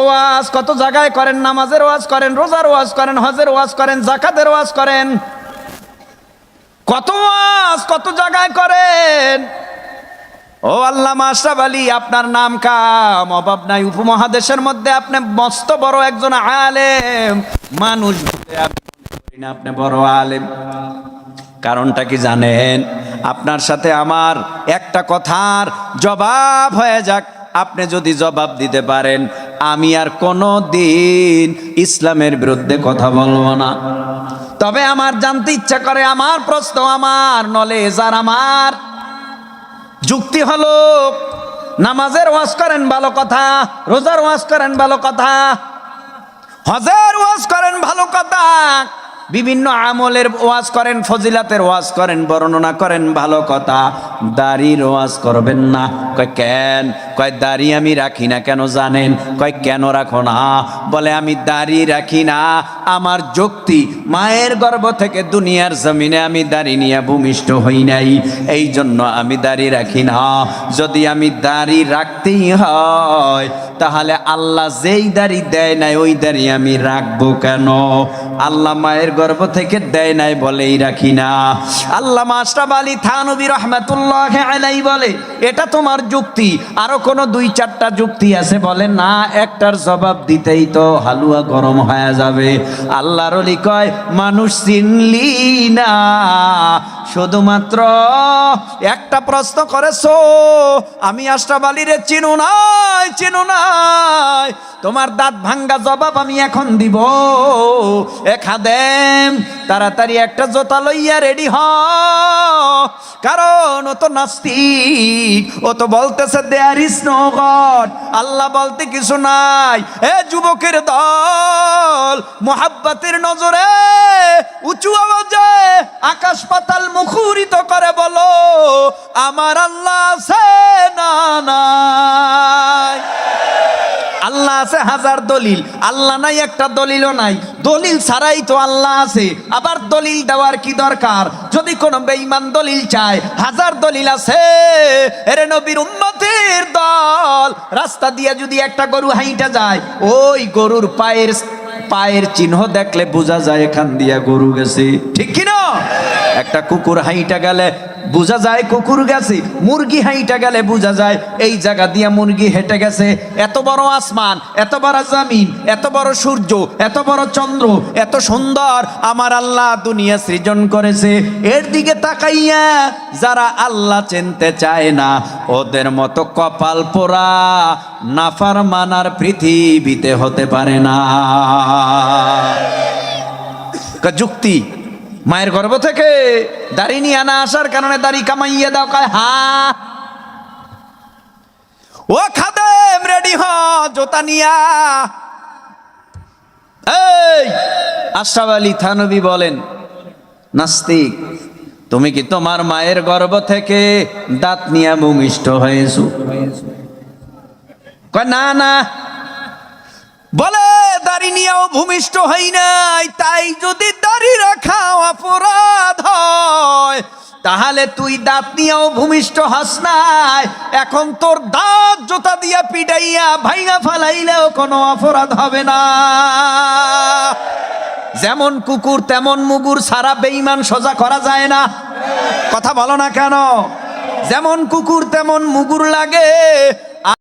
ওয়াজ কত জায়গায় করেন, নামাজের ওয়াজ করেন, রোজার ওয়াজ করেন, হজের ওয়াজ করেন, যাকাতের ওয়াজ করেন, কত ওয়াজ কত জায়গায় করেন। ও আল্লামা আশরাফ আলী, আপনার নাম কাম অভাব নাই। উপমহাদেশের মধ্যে আপনি মস্ত বড় একজন আলেম মানুষ বলে আমি মনে করি না আপনি বড় আলেম। কারণটা কি জানেন? আপনার সাথে আমার একটা কথার জবাব হয়ে যাক, আপনি যদি জবাব দিতে পারেন, আমি আর কোনো দিন ইসলামের বিরুদ্ধে কথা বলবো না। তবে আমার জানতে ইচ্ছা করে, আমার প্রশ্ন, আমার নলেজ আর আমার যুক্তি হলো, নামাজের ওয়াজ করেন ভালো কথা, রোজার ওয়াজ করেন ভালো কথা, হজের ওয়াজ করেন ভালো কথা, বিভিন্ন আমলের ওয়াজ করেন, ফজিলাতের ওয়াজ করেন, বর্ণনা করেন ভালো কথা, দাড়ির ওয়াজ করবেন না। কয় কেন? কয় দাড়ি আমি রাখি না। কেন জানেন? কয় কেন রাখো না? বলে আমি দাড়ি রাখি না, আমার যুক্তি মায়ের গর্ভ থেকে দুনিয়ার জমিনে আমি দাড়ি নিয়ে ভূমিষ্ঠ হই নাই, এই জন্য আমি দাড়ি রাখি না। যদি আমি দাড়ি রাখতেই হয় তাহলে আল্লাহ যেই দাড়ি দেয় নাই ওই দাড়ি আমি রাখবো কেন? আল্লাহ মায়ের গর্ভ থেকে দেয় নাই বলেই রাখি না। আল্লামা আশরাফ আলী থানভী রাহমাতুল্লাহ আলাইহি বলে, এটা তোমার যুক্তি, আরো কোনো 2-4টা যুক্তি আছে? বলে না, একটার জবাব দিতেই তো হালুয়া গরম হয়ে যাবে। আল্লাহর ওলি কয়, মানুষ চিনলি না, শুধুমাত্র একটা প্রশ্ন করেছো, আমি আশরাফ আলীরে চিনু নাই, চিনু নাই। তোমার দাঁত ভাঙ্গা জবাব আমি এখন দিব। এ খাদেম, তাড়াতাড়ি একটা জোতা লইয়া রেডি হ, কারণ ও তো নাস্তিক, ও তো বলতেছে দেয়ার ইজ নো গড, আল্লাহ বলতে কিছু নাই। এ যুবকের দল, মুহাব্বতের নজরে উঁচু আওয়াজে আকাশ পাতাল মুখরিত করে বলো, আমার আল্লাহ আছে না নাই? আল্লাহ আছে হাজার দলিল, আল্লাহ নাই একটা দলিলও নাই। দলিল ছাড়াই তো আল্লাহ আছে, আবার দলিল দেওয়ার কি দরকার? যদি কোনো বেঈমান দলিল চায়, হাজার দলিল আছে। এরে নবীর উম্মতের দল, রাস্তা দিয়ে যদি একটা গরু হাইটা যায়, ওই গরুর পায়ের চিহ্ন দেখলে বোঝা যায় এখান দিয়া গরু গেছে, ঠিক কি না? একটা কুকুর হাইটা গেলে বোঝা যায় কুকুর গেছে, মুরগি হাইটা গেলে বোঝা যায় এই জায়গা দিয়ে মুরগি হেঁটে গেছে। এত বড় আসমান, এত বড় জমিন, এত বড় সূর্য, এত বড় চন্দ্র, এত সুন্দর আমার আল্লাহ দুনিয়া সৃজন করেছে। এর দিকে তাকাইয়া যারা আল্লাহ চিনতে চায় না, ওদের মতো কপাল পোড়া নাফরমানার পৃথিবীতে হতে পারে না। যুক্তি, মায়ের গর্ভ থেকে দাড়ি নিয়ে আনা আসার কারণে দাড়ি কামাইয়া দাও। কয় হা, ও খাদেম রেডি হ, জোতা নিয়া। এই আশরাফ আলী থানভী বলেন, নাস্তিক, তুমি কি তোমার মায়ের গর্ভ থেকে দাঁত নিয়ে ভূমিষ্ঠ হয়েছো? কয় না না। বলে দাড়ি নিয়েও ভূমিষ্ঠ হই নাই, তাই যদি দাড়ি রাখা অপরাধ হয় তাহলে তুই দাঁত নিয়েও ভূমিষ্ঠ হস নাই। এখন তোর দাঁত জোতা দিয়া পিটাইয়া ভাইঙা ফালাইলেও কোনো অপরাধ হবে না। যেমন কুকুর তেমন মুগুর ছাড়া বেঈমান সোজা করা যায় না। কথা বলো না কেন? যেমন কুকুর তেমন মুগুর লাগে,